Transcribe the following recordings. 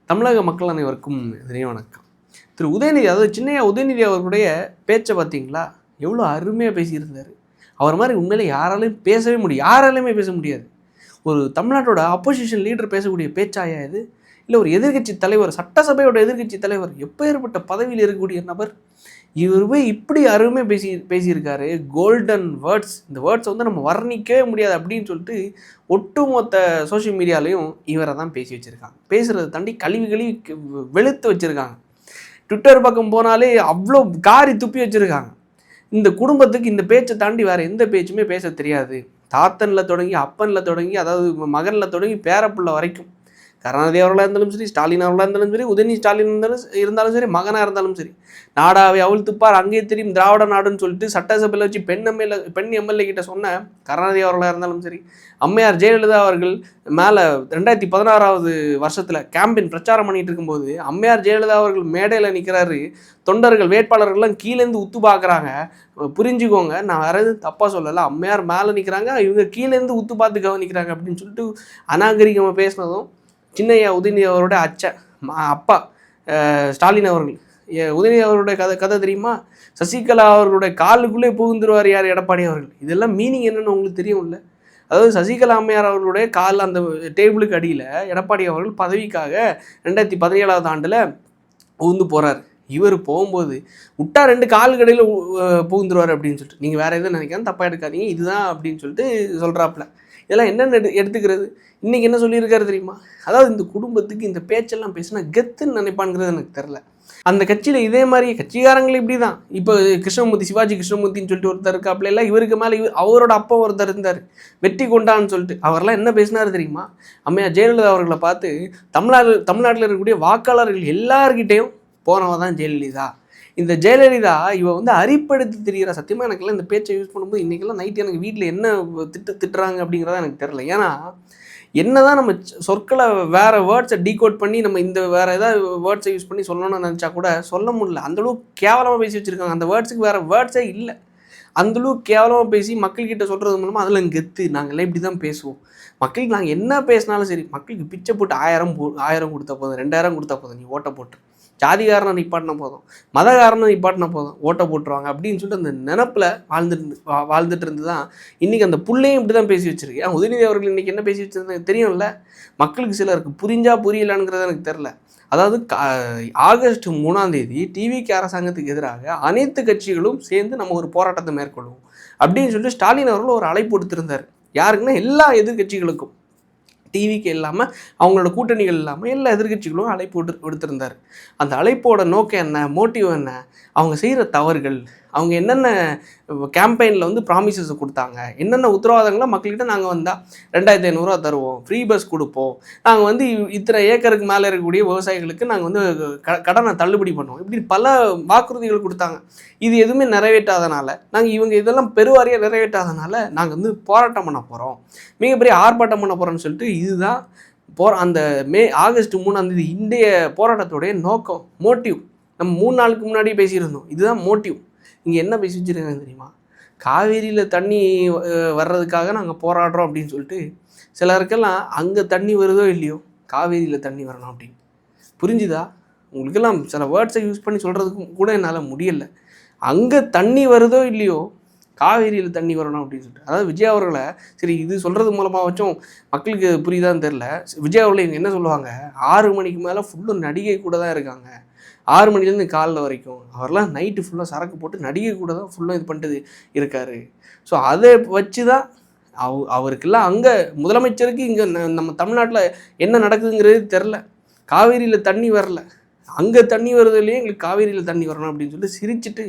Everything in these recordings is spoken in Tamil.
தமிழக மக்கள் அனைவருக்கும் இனிய வணக்கம். திரு உதயநிதி, அதாவது சின்னையா உதயநிதி அவர்களுடைய பேச்சை பார்த்தீங்களா? எவ்வளோ அருமையாக பேசியிருந்தார். அவர் மாதிரி உண்மையிலே யாராலையும் பேசவே முடியும், யாராலையுமே பேச முடியாது. ஒரு தமிழ்நாட்டோட அப்போசிஷன் லீடர் பேசக்கூடிய பேச்சாயா இது? இல்லை ஒரு எதிர்கட்சி தலைவர், சட்டசபையோட எதிர்கட்சி தலைவர், எப்பேற்பட்ட பதவியில் இருக்கக்கூடிய நபர் இவர் போய் இப்படி அருமையாக பேசியிருக்காரு. கோல்டன் வேர்ட்ஸ், இந்த வேர்ட்ஸை வந்து நம்ம வர்ணிக்கவே முடியாது அப்படின்னு சொல்லிட்டு ஒட்டுமொத்த சோஷியல் மீடியாலையும் இவரை தான் பேசி வச்சுருக்காங்க. பேசுகிறத தாண்டி கழுவி வெளுத்து வச்சுருக்காங்க. ட்விட்டர் பக்கம் போனாலே அவ்வளோ காரி துப்பி வச்சுருக்காங்க. இந்த குடும்பத்துக்கு இந்த பேச்சை தாண்டி வேறு எந்த பேச்சுமே பேச தெரியாது. தாத்தனில் தொடங்கி அப்பனில் தொடங்கி, அதாவது மகனில் தொடங்கி பேரப்புள்ள வரைக்கும், கருணாநிதி அவர்களாக இருந்தாலும் சரி, ஸ்டாலின் அவர்களாக இருந்தாலும் சரி, உதயநிதி ஸ்டாலின் இருந்தாலும் சரி, மகனாக இருந்தாலும் சரி, நாடாவை அவிழ்த்துப்பார் அங்கே தெரியும் திராவிட நாடுன்னு சொல்லிட்டு சட்டசபையில் வச்சு பெண் எம்எல்ஏ கிட்ட சொன்ன கருணாநிதி அவர்களாக இருந்தாலும் சரி, அம்மையார் ஜெயலலிதா அவர்கள் மேலே 2016 வருஷத்தில் கேம்பின் பிரச்சாரம் பண்ணிட்டு இருக்கும்போது அம்மையார் ஜெயலலிதா அவர்கள் மேடையில் நிற்கிறாரு. தொண்டர்கள் வேட்பாளர்கள்லாம் கீழேருந்து உத்து பார்க்குறாங்க. புரிஞ்சுக்கோங்க, நான் வேறு எதுவும் தப்பாக சொல்லலை. அம்மையார் மேலே நிற்கிறாங்க, இவங்க கீழேருந்து உத்து பார்த்து கவனிக்கிறாங்க அப்படின்னு சொல்லிட்டு அநாகரிகமாக பேசினதும் சின்னையா உதயநிதி அவருடைய அப்பா ஸ்டாலின் அவர்கள், உதயநிதி அவருடைய கதை தெரியுமா? சசிகலா அவர்களுடைய காலுக்குள்ளே புகுந்துருவார் யார்? எடப்பாடி அவர்கள். இதெல்லாம் மீனிங் என்னன்னு உங்களுக்கு தெரியும்ல? அதாவது சசிகலா அம்மையார் அவர்களுடைய கால் அந்த டேபிளுக்கு அடியில் எடப்பாடி அவர்கள் பதவிக்காக 2017 ஆண்டில் புகுந்து போகிறார். இவர் போகும்போது விட்டா 2 கால் கடையில் புகுந்துருவார் அப்படின்னு சொல்லிட்டு, நீங்கள் வேறு எதுவும் நினைக்காம தப்பாக எடுக்காதீங்க, இதுதான் அப்படின்னு சொல்லிட்டு சொல்கிறாப்புல. இதெல்லாம் என்னென்ன எடுத்துக்கிறது? இன்றைக்கி என்ன சொல்லியிருக்காரு தெரியுமா? அதாவது இந்த குடும்பத்துக்கு இந்த பேச்செல்லாம் பேசினா கெத்துன்னு நினைப்பான்ங்கிறது எனக்கு தெரில. அந்த கட்சியில் இதே மாதிரி கட்சிக்காரங்களே இப்படி தான். இப்போ கிருஷ்ணமூர்த்தி, சிவாஜி கிருஷ்ணமூர்த்தின்னு சொல்லிட்டு ஒருத்தர் இருக்காப்புல, எல்லாம் இவருக்கு மேலே அவரோட அப்பா ஒருத்தர் இருந்தார், வெற்றி கொண்டான்னு சொல்லிட்டு. அவரெல்லாம் என்ன பேசினார் தெரியுமா? அம்மையார் ஜெயலலிதா அவர்களை பார்த்து தமிழ்நாட்டில் இருக்கக்கூடிய வாக்காளர்கள் எல்லார்கிட்டையும் போனவ தான் ஜெயலலிதா. இந்த ஜெயலலிதா இவ வந்து அரிப்படுத்தி தெரிகிற. சத்தியமாக எனக்குலாம் இந்த பேச்சை யூஸ் பண்ணும்போது இன்றைக்கெல்லாம் நைட்டு எனக்கு வீட்டில் என்ன திட்டுறாங்க அப்படிங்கிறதா எனக்கு தெரில. ஏன்னா என்ன தான் நம்ம சொற்களை வேறு வேர்ட்ஸை டீகோட் பண்ணி நம்ம இந்த வேறு ஏதாவது வேர்ட்ஸை யூஸ் பண்ணி சொல்லணும்னு நினச்சா கூட சொல்ல முடியல. அந்தளவுக்கு கேவலமாக பேசி வச்சுருக்காங்க. அந்த வேர்ட்ஸுக்கு வேறு வேர்ட்ஸே இல்லை. அந்தளவுக்கு கேவலமாக பேசி மக்கள்கிட்ட சொல்கிறது மூலமாக அதில் கெத்து, நாங்கள்லாம் இப்படி தான் பேசுவோம், மக்களுக்கு நாங்கள் என்ன பேசினாலும் சரி, மக்களுக்கு பிச்சை போட்டு 1000 கொடுத்தா போதும், 2000 கொடுத்தா போதும், நீ ஓட்டை போட்டு ஜாதிகாரனை நிப்பாட்டினா போதும், மதகாரனை நிப்பாட்டினா போதும், ஓட்டை போட்டுருவாங்க அப்படின்னு சொல்லிட்டு அந்த நினப்பில் வாழ்ந்துட்டு இருந்து தான் இன்றைக்கி அந்த புள்ளையும் இப்படி தான் பேசி வச்சுருக்கு. உதயநிதி அவர்கள் இன்றைக்கி என்ன பேசி வச்சுருந்தாங்க தெரியும்ல? மக்களுக்கு சிலருக்கு புரியலாங்கிறது எனக்கு தெரில. அதாவது ஆகஸ்ட் 3 டிவிக்கு அரசாங்கத்துக்கு எதிராக அனைத்து கட்சிகளும் சேர்ந்து நம்ம ஒரு போராட்டத்தை மேற்கொள்வோம் அப்படின்னு சொல்லிட்டு ஸ்டாலின் அவர்கள் ஒரு அழைப்பு கொடுத்துருந்தார். யாருக்குன்னா எல்லா எதிர்கட்சிகளுக்கும், டிவிக்கு இல்லாமல் அவங்களோட கூட்டணிகள் இல்லாமல் எல்லா எதிர்கட்சிகளும் அழைப்பு விடுத்திருந்தார். அந்த அழைப்போட நோக்கம் என்ன, மோட்டிவ் என்ன, அவங்க செய்கிற தவறுகள், அவங்க என்னென்ன கேம்பெயினில் வந்து ப்ராமிசஸை கொடுத்தாங்க, என்னென்ன உத்தரவாதங்களை மக்கள்கிட்ட நாங்கள் வந்தால் 2500 தருவோம், ஃப்ரீ பஸ் கொடுப்போம், நாங்கள் வந்து இத்தனை ஏக்கருக்கு மேலே இருக்கக்கூடிய விவசாயிகளுக்கு நாங்கள் வந்து கடனை தள்ளுபடி பண்ணுவோம், இப்படி பல வாக்குறுதிகள் கொடுத்தாங்க. இது எதுவுமே நிறைவேற்றாதனால, நாங்கள் இதெல்லாம் பெருவாரியாக நிறைவேற்றாதனால நாங்கள் வந்து போராட்டம் பண்ண போகிறோம், மிகப்பெரிய ஆர்ப்பாட்டம் பண்ண போகிறோம்னு சொல்லிட்டு இதுதான் அந்த ஆகஸ்ட் 3 இன்றைய போராட்டத்துடைய நோக்கம், மோட்டிவ். நம்ம 3 நாளுக்கு முன்னாடியே பேசியிருந்தோம். இதுதான் மோட்டிவ். இங்கே என்ன பேசி வச்சுருக்காங்க தெரியுமா? காவேரியில் தண்ணி வர்றதுக்காக நாங்கள் போராடுறோம் அப்படின்னு சொல்லிட்டு சிலருக்கெல்லாம் அங்கே தண்ணி வருதோ இல்லையோ காவேரியில் தண்ணி வரணும் அப்படின்னு. புரிஞ்சுதா? உங்களுக்கெல்லாம் சில வேர்ட்ஸை யூஸ் பண்ணி சொல்கிறதுக்கு கூட என்னால் முடியலை. அங்கே தண்ணி வருதோ இல்லையோ காவேரியில் தண்ணி வரணும் அப்படின்னு சொல்லிட்டு. அதாவது விஜய் அவர்களை, சரி இது சொல்கிறது மூலமாக வச்சும் மக்களுக்கு புரியுதான்னு தெரில, விஜய் அவர்களை இவங்க என்ன சொல்லுவாங்க, 6 மணிக்கு மேலே ஃபுல்லும் நடிகை கூட தான் இருக்காங்க, 6 மணிலேருந்து காலைல வரைக்கும். அவரெல்லாம் நைட்டு ஃபுல்லாக சரக்கு போட்டு நடிகை கூட தான் ஃபுல்லாக இது பண்ணிட்டு இருக்கார். ஸோ அதை வச்சு தான் அவருக்கெல்லாம் அங்கே முதலமைச்சருக்கு இங்கே நம்ம தமிழ்நாட்டில் என்ன நடக்குதுங்கிறது தெரில. காவேரியில் தண்ணி வரல, அங்கே தண்ணி வருது இல்லையே, எங்களுக்கு காவேரியில் தண்ணி வரணும் அப்படின்னு சொல்லிட்டு சிரிச்சுட்டு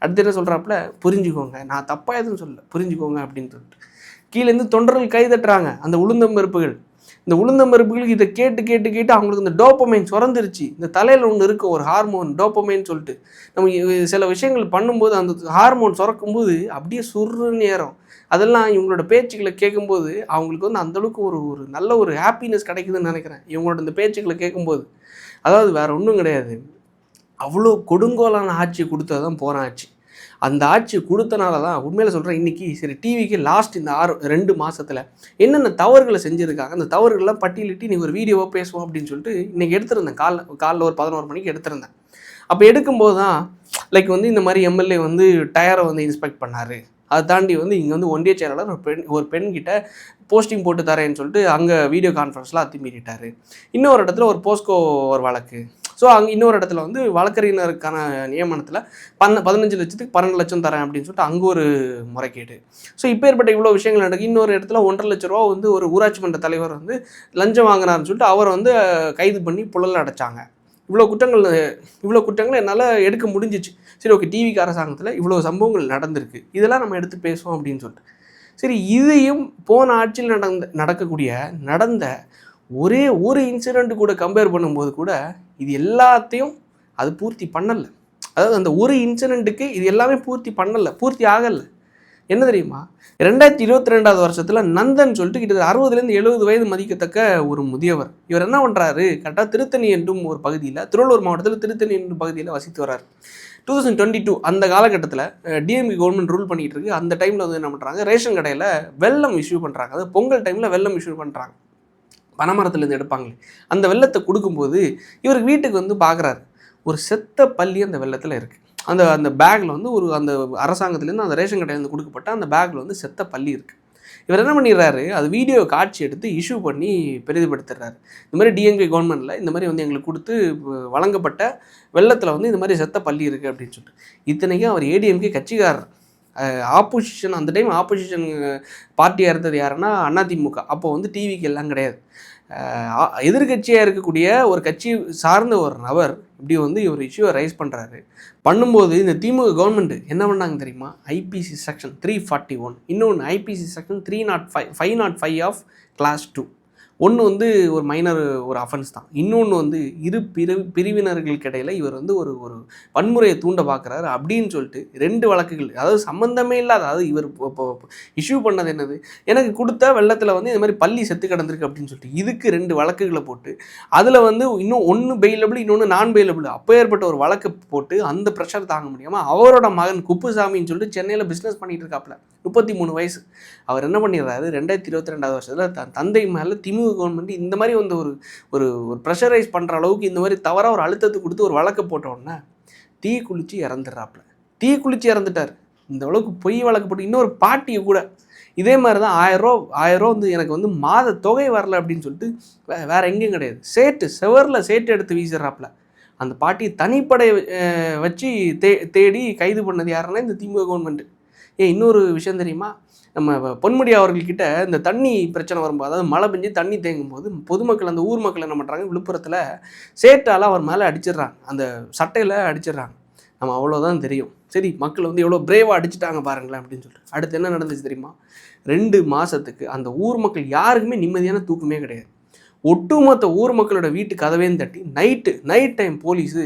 அடுத்து என்ன சொல்கிறாப்புல, புரிஞ்சுக்கோங்க, நான் தப்பாக எதுவும் சொல்ல, புரிஞ்சுக்கோங்க அப்படின்னு சொல்லிட்டு கீழேருந்து தொண்டர்கள் கைதட்டுறாங்க. அந்த உளுந்தம்பருப்புகள், இந்த உளுந்தம்பருப்புகளுக்கு இதை கேட்டு அவங்களுக்கு இந்த டோப்பமைன் சுரந்துருச்சு. இந்த தலையில் ஒன்று இருக்கும், ஒரு ஹார்மோன் டோப்பமைன்னு சொல்லிட்டு. நம்ம சில விஷயங்கள் பண்ணும்போது அந்த ஹார்மோன் சுரக்கும்போது அப்படியே சுருன்னு ஏறும். அதெல்லாம் இவங்களோட பேச்சுக்களை கேட்கும்போது அவங்களுக்கு வந்து அந்தளவுக்கு ஒரு நல்ல ஒரு ஹாப்பினஸ் கிடைக்குதுன்னு நினைக்கிறேன் இவங்களோட இந்த பேச்சுக்களை கேட்கும்போது. அதாவது வேறு ஒன்றும் கிடையாது, அவ்வளோ கொடுங்கோலான ஆட்சி கொடுத்தது தான் போன ஆட்சி. அந்த ஆட்சி கொடுத்தனால தான் உண்மையில சொல்கிறேன். இன்றைக்கி சரி டிவிக்கு லாஸ்ட் இந்த 2 மாதத்தில் என்னென்ன தவறுகளை செஞ்சுருக்காங்க, அந்த தவறுகள்லாம் பட்டியலிட்டு நீ ஒரு வீடியோவாக பேசுவோம் அப்படின்னு சொல்லிட்டு இன்றைக்கி எடுத்திருந்தேன். காலைல ஒரு 11 மணிக்கு எடுத்திருந்தேன். அப்போ எடுக்கும்போது தான் லைக் வந்து இந்த மாதிரி எம்எல்ஏ வந்து டயரை வந்து இன்ஸ்பெக்ட் பண்ணார். அதை தாண்டி வந்து இங்கே வந்து ஒன்றிய செயலாளர் ஒரு பெண்கிட்ட போஸ்டிங் போட்டு தரேன்னு சொல்லிட்டு அங்கே வீடியோ கான்ஃபரன்ஸில் அத்துமீறிட்டார். இன்னொரு இடத்துல ஒரு போஸ்கோ ஒரு வழக்கு. ஸோ அங்கே இன்னொரு இடத்துல வந்து வழக்கறிஞருக்கான நியமனத்தில் 15 லட்சத்துக்கு 12 லட்சம் தரேன் அப்படின்னு சொல்லிட்டு அங்கே ஒரு முறைகேடு. ஸோ இப்போ ஏற்பட்ட இவ்வளோ விஷயங்கள் நடக்குது. இன்னொரு இடத்துல 1,50,000 லட்ச ரூபா வந்து ஒரு ஊராட்சி மன்ற தலைவர் வந்து லஞ்சம் வாங்கினார்னு சொல்லிட்டு அவரை வந்து கைது பண்ணி புழல் அடைச்சாங்க. இவ்வளோ குற்றங்கள் என்னால் எடுக்க முடிஞ்சிச்சு. சரி ஓகே, டிவிக்கு அரசாங்கத்தில் இவ்வளோ சம்பவங்கள் நடந்திருக்கு, இதெல்லாம் நம்ம எடுத்து பேசுவோம் அப்படின்னு சொல்லிட்டு. சரி, இதையும் போன ஆட்சியில் நடந்த ஒரே ஒரு இன்சிடெண்ட் கூட கம்பேர் பண்ணும்போது கூட இது எல்லாத்தையும் அது பூர்த்தி பண்ணலை. அதாவது அந்த ஒரு இன்சிடெண்ட்டுக்கு இது எல்லாமே பூர்த்தி ஆகலை. என்ன தெரியுமா, 2022 வருஷத்தில் நந்தன் சொல்லிட்டு கிட்டத்தட்ட 60லேருந்து 70 வயது மதிக்கத்தக்க ஒரு முதியவர். இவர் என்ன பண்ணுறாரு, கரெக்டாக திருத்தணி என்றும் ஒரு பகுதியில், திருவள்ளூர் மாவட்டத்தில் திருத்தணி என்னும் பகுதியில் வசித்து வர்றார். 2022 அந்த காலகட்டத்தில் டிஎம்கே கவர்மெண்ட் ரூல் பண்ணிகிட்டு இருக்கு. அந்த டைமில் வந்து என்ன பண்ணுறாங்க, ரேஷன் கடையில் வெல்லம் இஷ்யூ பண்ணுறாங்க. அதாவது பொங்கல் டைமில் வெல்லம் இஷ்யூ பண்ணுறாங்க. பனைமரத்துலேருந்து எடுப்பாங்களே, அந்த வெள்ளத்தை கொடுக்கும்போது இவருக்கு வீட்டுக்கு வந்து பார்க்குறாரு, ஒரு செத்த பள்ளி அந்த வெள்ளத்தில் இருக்குது. அந்த பேக்கில் வந்து அந்த அரசாங்கத்துலேருந்து அந்த ரேஷன் கடையிலேருந்து கொடுக்கப்பட்ட அந்த பேக்கில் வந்து செத்த பள்ளி இருக்குது. இவர் என்ன பண்ணிடுறாரு, அது வீடியோ காட்சி எடுத்து இஷ்யூ பண்ணி பெரிதுபடுத்துறாரு. இந்த மாதிரி டிஎம்கே கவர்மெண்ட்டில் இந்த மாதிரி வந்து எங்களுக்கு கொடுத்து வழங்கப்பட்ட வெள்ளத்தில் வந்து இந்த மாதிரி செத்த பள்ளி இருக்குது அப்படின்னு சொல்லிட்டு. இத்தனைக்கும் அவர் ஏடிஎம்கே கட்சிக்காரர். ஆப்போசிஷன், அந்த டைம் ஆப்போசிஷன் பார்ட்டியாக இருந்தது யாருன்னா அதிமுக. அப்போ வந்து டிவிக்கு எல்லாம் கிடையாது. எதிர்கட்சியாக இருக்கக்கூடிய ஒரு கட்சி சார்ந்த ஒரு நபர் இப்படி வந்து ஒரு இஷ்யூவை ரைஸ் பண்ணும்போது இந்த திமுக கவர்மெண்ட் என்ன பண்ணாங்க தெரியுமா, ஐபிசி செக்ஷன் 341, இன்னொன்று ஐபிசி செக்ஷன் 505 ஆஃப் கிளாஸ் 2. ஒன்று வந்து ஒரு மைனர் ஒரு அஃபென்ஸ் தான், இன்னொன்று வந்து இரு பிரிவினர்களுக்கு இடையில் இவர் வந்து ஒரு வன்முறையை தூண்ட பார்க்குறாரு அப்படின்னு சொல்லிட்டு 2 வழக்குகள், அதாவது சம்மந்தமே இல்லாத, அதாவது இவர் இப்போ இஷ்யூ பண்ணது என்னது, எனக்கு கொடுத்த வெள்ளத்தில் வந்து இந்த மாதிரி பள்ளி செத்து கிடந்திருக்கு அப்படின்னு சொல்லிட்டு இதுக்கு 2 வழக்குகளை போட்டு அதில் வந்து இன்னும் ஒன்று பெயிலபிள், இன்னொன்று நான் பெயிலபிள், அப்போ ஏற்பட்ட ஒரு வழக்கு போட்டு அந்த ப்ரெஷர் தாங்க முடியாமல் அவரோட மகன் குப்புசாமின்னு சொல்லிட்டு சென்னையில் பிஸ்னஸ் பண்ணிகிட்டு இருக்காப்புல, 33 வயசு. அவர் என்ன பண்ணிடுறாரு, 2022 வருஷத்தில் தந்தை மேலே திமுக கவர்மெண்ட் இந்த மாதிரி வந்து ஒரு ப்ரெஷரைஸ் பண்ணுற அளவுக்கு இந்த மாதிரி தவறாக ஒரு அழுத்தத்தை கொடுத்து ஒரு வழக்கு போட்ட உடனே தீ குளிச்சு இறந்துட்டார். இந்த அளவுக்கு பொய் வழக்கு போட்டு இன்னொரு பாட்டியை கூட இதே மாதிரி தான் 1000 ரூபா வந்து எனக்கு வந்து மாத தொகை வரல அப்படின்னு சொல்லிட்டு வேற எங்கேயும் கிடையாது, செவரில் சேட்டு எடுத்து வீசிடுறாப்புல. அந்த பாட்டியை தனிப்படை வச்சு தேடி கைது பண்ணது யாருன்னா இந்த திமுக கவர்மெண்ட். இன்னொரு விஷயம் தெரியுமா, நம்ம பொன்முடி அவர்கள்கிட்ட இந்த தண்ணி பிரச்சனை வரும்போது, அதாவது மழை பெஞ்சு தண்ணி தேங்கும் போது பொதுமக்கள், அந்த ஊர் மக்கள் என்ன பண்ணுறாங்க, விழுப்புரத்தில் சேட்டால் அவர் மேலே அடிச்சிடுறாங்க, அந்த சட்டையில் அடிச்சிடுறாங்க. நம்ம அவ்வளோதான் தெரியும். சரி, மக்கள் வந்து எவ்வளோ பிரேவாக அடிச்சிட்டாங்க பாருங்களேன் அப்படின்னு சொல்லிட்டு. அடுத்து என்ன நடந்துச்சு தெரியுமா, 2 மாதத்துக்கு அந்த ஊர் மக்கள் யாருக்குமே நிம்மதியான தூக்கமே கிடையாது. ஒட்டுமொத்த ஊர் மக்களோட வீட்டு கதவையும் தட்டி நைட் டைம் போலீஸு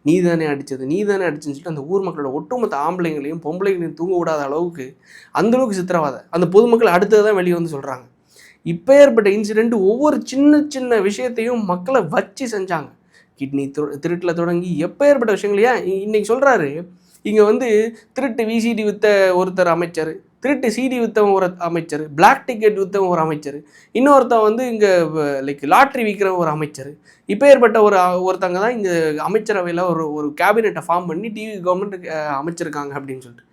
நீ தானே அடிச்சுன்னு சொல்லிட்டு அந்த ஊர் மக்களோட ஒட்டுமொத்த ஆம்பளைங்களையும் பொம்பளைங்களையும் தூங்க விடாத அளவுக்கு அந்தளவுக்கு சித்திரவாதை. அந்த பொதுமக்கள் அடுத்தது தான் வெளியே வந்து சொல்கிறாங்க. இப்போ ஏற்பட்ட இன்சிடெண்ட் ஒவ்வொரு சின்ன விஷயத்தையும் மக்களை வச்சு செஞ்சாங்க. கிட்னி திருட்டில் தொடங்கி எப்போ ஏற்பட்ட விஷயங்கள். ஏன் இன்றைக்கி சொல்கிறாரு, இங்கே வந்து திருட்டு விசிடி விற்ற ஒருத்தர் அமைச்சர், திருட்டு சிடி விற்றவன் ஒரு அமைச்சர், பிளாக் டிக்கெட் விற்றவன் ஒரு அமைச்சர், இன்னொருத்தன் வந்து இங்கே லைக் லாட்ரி விற்கிறவன் ஒரு அமைச்சர். இப்போ ஏற்பட்ட ஒருத்தங்க தான் இங்கே அமைச்சரவையில் ஒரு கேபினெட்டை ஃபார்ம் பண்ணி டிவி கவர்மெண்ட் அமைச்சிருக்காங்க அப்படின்னு சொல்லிட்டு.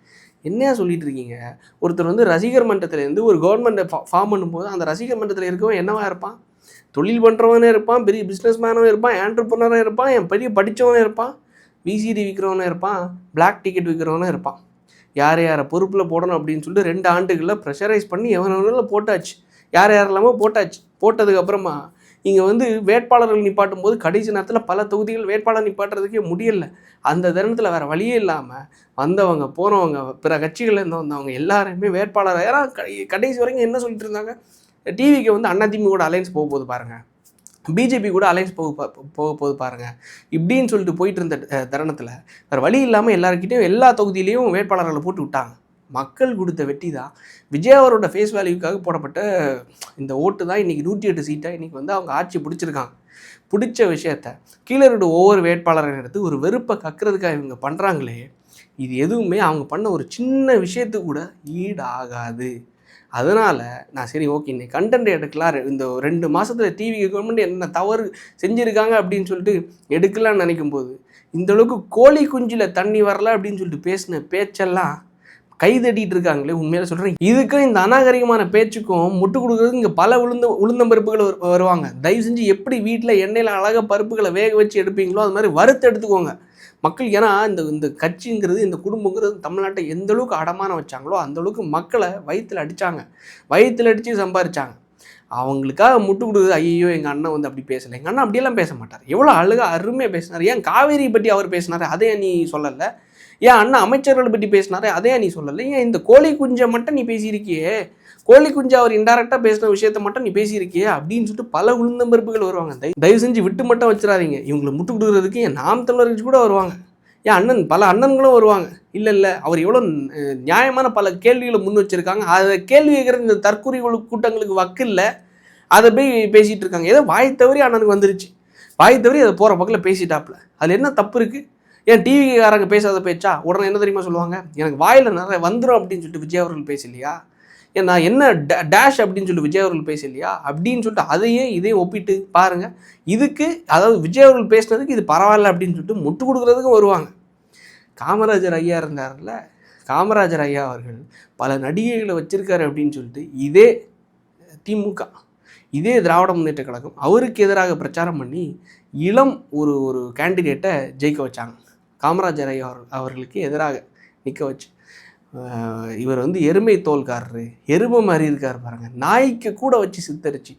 என்னையா சொல்லிட்டு இருக்கீங்க? ஒருத்தர் வந்து ரசிகர் மன்றத்திலேருந்து ஒரு கவர்மெண்ட்டை ஃபார்ம் பண்ணும்போது அந்த ரசிகர் மன்றத்தில் இருக்கவன் என்னவா இருப்பான், தொழில் பண்ணுறவனே இருப்பான், பெரிய பிஸ்னஸ் மேனும் இருப்பான், ஆண்டர்ப்ரனரும் இருப்பான், பெரிய படித்தவனே இருப்பான், விசிடி விற்கிறவனே இருப்பான், பிளாக் டிக்கெட் விற்கிறவனே இருப்பான். யாரை பொறுப்பில் போடணும் அப்படின்னு சொல்லிட்டு 2 ஆண்டுகளில் ப்ரெஷரைஸ் பண்ணி எவனெல்லாம் போட்டாச்சு, யாரெல்லாமோ போட்டாச்சு. போட்டதுக்கப்புறமா இங்கே வந்து வேட்பாளர்கள் நிப்பாட்டும் போது கடைசி நேரத்தில் பல தொகுதிகள் வேட்பாளர் நிப்பாட்டுறதுக்கே முடியலை. அந்த தருணத்தில் வேறு வழியே இல்லாமல் வந்தவங்க போனவங்க பிற கட்சிகள்லேருந்து வந்தவங்க எல்லாருமே வேட்பாளர் யாரா கடைசி வரைக்கும் என்ன சொல்லிட்டு இருந்தாங்க, டிவிக்கு வந்து அதிமுக கூட அலையன்ஸ் போக போகுது பாருங்கள், பிஜேபி கூட அலையன்ஸ் போக போகுது பாருங்கள், இப்படின்னு சொல்லிட்டு போயிட்டு இருந்த தருணத்தில் வேறு வழி இல்லாமல் எல்லாருக்கிட்டையும் எல்லா தொகுதியிலையும் வேட்பாளர்களை போட்டு விட்டாங்க. மக்கள் கொடுத்த வெற்றி தான், விஜய் அவரோட ஃபேஸ் வேல்யூக்காக போடப்பட்ட இந்த ஓட்டு தான் இன்றைக்கி 108 சீட்டாக இன்றைக்கி வந்து அவங்க ஆட்சி பிடிச்சிருக்காங்க. பிடிச்ச விஷயத்த கீழே இருக்க ஒவ்வொரு வேட்பாளரை எடுத்து ஒரு வெறுப்பை கக்கிறதுக்காக இவங்க பண்ணுறாங்களே, இது எதுவுமே அவங்க பண்ண ஒரு சின்ன விஷயத்துக்கு கூட ஈடாகாது. அதனால் நான் சரி ஓகே இன்னைக்கு கண்டென்ட் எடுக்கலாம், இந்த 2 மாதத்தில் டிவி கவர்மெண்ட் என்ன தவறு செஞ்சுருக்காங்க அப்படின்னு சொல்லிட்டு எடுக்கலான்னு நினைக்கும் போது இந்தளவுக்கு கோழி குஞ்சில் தண்ணி வரல அப்படின்னு சொல்லிட்டு பேசின பேச்செல்லாம் கைதட்டிட்டு இருக்காங்களே. உண்மையில சொல்கிறேன், இதுக்கும் இந்த அநாகரிகமான பேச்சுக்கும் முட்டு கொடுக்குறதுக்கு இங்கே பல உளுந்தம்பருப்புகள் வருவாங்க. தயவு செஞ்சு எப்படி வீட்டில் எண்ணெயில் அழகாக பருப்புகளை வேக வச்சு எடுப்பீங்களோ அது மாதிரி வறுத்து எடுத்துக்கோங்க மக்கள். ஏன்னா இந்த கட்சிங்கிறது, இந்த குடும்பங்கிறது தமிழ்நாட்டை எந்த அளவுக்கு அடமானம் வச்சாங்களோ அந்தளவுக்கு மக்களை வயிற்றில் அடித்தாங்க, வயிற்றில் அடித்து சம்பாதிச்சாங்க. அவங்களுக்காக முட்டு கொடுக்குறது. ஐயோ எங்கள் அண்ணன் வந்து அப்படி பேசலை, எங்கள் அண்ணன் அப்படியெல்லாம் பேச மாட்டார், எவ்வளோ அழுகாக அருமையாக பேசினார். ஏன் காவேரி பற்றி அவர் பேசினார், அதே நீ சொல்லலை? ஏன் அண்ணா அமைச்சர்களை பற்றி பேசினாரே அதே நீ சொல்லலை? ஏன் இந்த கோழி குஞ்சை மட்டும் நீ பேசியிருக்கியே, கோழி குஞ்சு அவர் இன்டெரக்டாக பேசின விஷயத்த மட்டும் நீ பேசியிருக்கியே அப்படின்னு சொல்லிட்டு பல உளுந்தம்பருப்புகள் வருவாங்க. தயவு செஞ்சு விட்டு மட்டும் வச்சிடாதீங்க. இவங்களை முட்டு கொடுக்குறதுக்கு என் நாம் தமிழர்கள் கூட வருவாங்க, என் அண்ணன் பல அண்ணன்களும் வருவாங்க. இல்லை அவர் எவ்வளோ நியாயமான பல கேள்விகளை முன் வச்சுருக்காங்க. அதை கேள்வி கேட்குற இந்த தற்கொலை கூட்டங்களுக்கு வக்கில்ல அதை போய் பேசிகிட்டு இருக்காங்க. ஏதோ வாய் தவறி அண்ணனுக்கு வந்துருச்சு, வாய் தவறி அதை போகிற பக்கத்தில் பேசிட்டாப்புல. அதில் என்ன தப்பு இருக்குது? ஏன் டிவிக்காரங்க பேசாத பேச்சா? உடனே என்ன தெரியுமா சொல்லுவாங்க, எனக்கு வாயில் நிறைய வந்துடும் அப்படின்னு சொல்லிட்டு விஜய் அவர்கள் பேசலையா, ஏன் நான் என்ன டேஷ் அப்படின்னு சொல்லிட்டு விஜய் அவர்கள் பேசலையா அப்படின்னு சொல்லிட்டு அதையே இதையும் ஒப்பிட்டு பாருங்கள். இதுக்கு அதாவது விஜய் அவர்கள் பேசுனதுக்கு இது பரவாயில்ல அப்படின்னு சொல்லிட்டு முட்டு கொடுக்குறதுக்கும் வருவாங்க. காமராஜர் ஐயா இருந்தார்ல, காமராஜர் ஐயா அவர்கள் பல நடிகைகளை வச்சிருக்காரு அப்படின்னு சொல்லிட்டு இதே திமுக, இதே திராவிட முன்னேற்ற கழகம் அவருக்கு எதிராக பிரச்சாரம் பண்ணி இளம் ஒரு கேண்டிடேட்டை ஜெயிக்க வச்சாங்க. காமராஜர் ஐயா அவர்களுக்கு எதிராக நிற்க வச்சு, இவர் வந்து எருமை தோல்காரரு, எருமை மாதிரி இருக்கார் பாருங்க, நாய்க்கு கூட வச்சு சித்தரிச்சு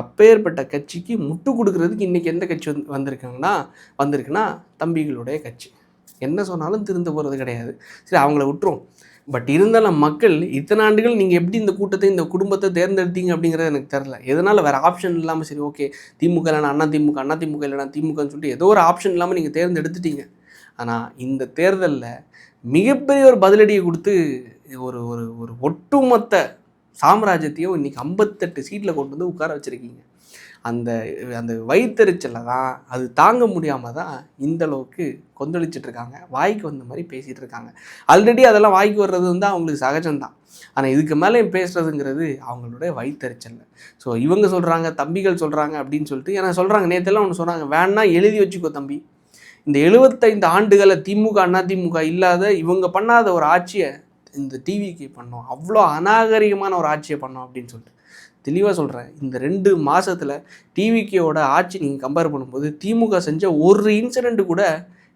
அப்பேற்பட்ட கட்சிக்கு முட்டு கொடுக்கறதுக்கு இன்றைக்கி எந்த கட்சி வந்திருக்குன்னா தம்பிகளுடைய கட்சி. என்ன சொன்னாலும் திருந்த போகிறது கிடையாது. சரி அவங்கள விட்டுரும். பட் இருந்தாலும் மக்கள் இத்தனை ஆண்டுகள் நீங்கள் எப்படி இந்த கூட்டத்தை இந்த குடும்பத்தை தேர்ந்தெடுத்தீங்க அப்படிங்கிறது எனக்கு தெரில. எதனால் வேறு ஆப்ஷன் இல்லாமல் சரி ஓகே திமுக இல்லைனா அண்ணா திமுக இல்லைனா திமுகன்னு சொல்லிட்டு ஏதோ ஒரு ஆப்ஷன் இல்லாமல் நீங்கள் தேர்ந்தெடுத்துட்டீங்க. ஆனால் இந்த தேர்தலில் மிகப்பெரிய ஒரு பதிலடியை கொடுத்து ஒரு ஒரு ஒரு ஒட்டுமொத்த சாம்ராஜ்யத்தையும் இன்றைக்கி 58 சீட்டில் கொண்டு வந்து உட்கார வச்சுருக்கீங்க. அந்த அந்த வயிற்றெரிச்சலை தான் அது தாங்க முடியாமல் தான் இந்தளவுக்கு கொந்தளிச்சிட்ருக்காங்க, வாய்க்கு வந்த மாதிரி பேசிகிட்டு இருக்காங்க. ஆல்ரெடி அதெல்லாம் வாய்க்கு வர்றது வந்து அவங்களுக்கு சகஜம்தான். ஆனால் இதுக்கு மேலே பேசுகிறதுங்கிறது அவங்களுடைய வயிற்றெரிச்சல். ஸோ இவங்க சொல்கிறாங்க, தம்பிகள் சொல்கிறாங்க அப்படின்னு சொல்லிட்டு ஏன்னா சொல்கிறாங்க. நேற்றெல்லாம் ஒன்று சொன்னாங்க, வேணா எழுதி வச்சுக்கோ தம்பி, இந்த 75 ஆண்டுகளை திமுக அண்ணா திமுக இல்லாத இவங்க பண்ணாத ஒரு ஆட்சியை இந்த டிவிக்கு பண்ணோம், அவ்வளோ அநாகரிகமான ஒரு ஆட்சியை பண்ணோம் அப்படின்னு சொல்லிட்டு தெளிவாக சொல்கிறேன். இந்த 2 மாதத்தில் டிவிக்கோட ஆட்சி நீங்கள் கம்பேர் பண்ணும்போது திமுக செஞ்ச ஒரு இன்சிடெண்ட்டு கூட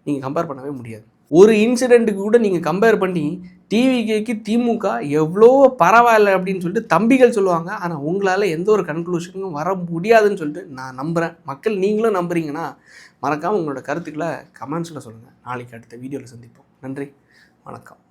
நீங்கள் கம்பேர் பண்ணவே முடியாது. ஒரு இன்சிடெண்ட்டுக்கு கூட நீங்கள் கம்பேர் பண்ணி டிவிக்கு திமுக எவ்வளோ பரவாயில்ல அப்படின்னு சொல்லிட்டு தம்பிகள் சொல்லுவாங்க. ஆனால் உங்களால் எந்த ஒரு கன்க்ளூஷனும் வர முடியாதுன்னு சொல்லிட்டு நான் நம்புகிறேன். மக்கள் நீங்களும் நம்புறீங்கன்னா மறக்காமல் உங்களோட கருத்துக்களை கமெண்ட்ஸில் சொல்லுங்கள். நாளைக்கு அடுத்த வீடியோவில் சந்திப்போம். நன்றி, வணக்கம்.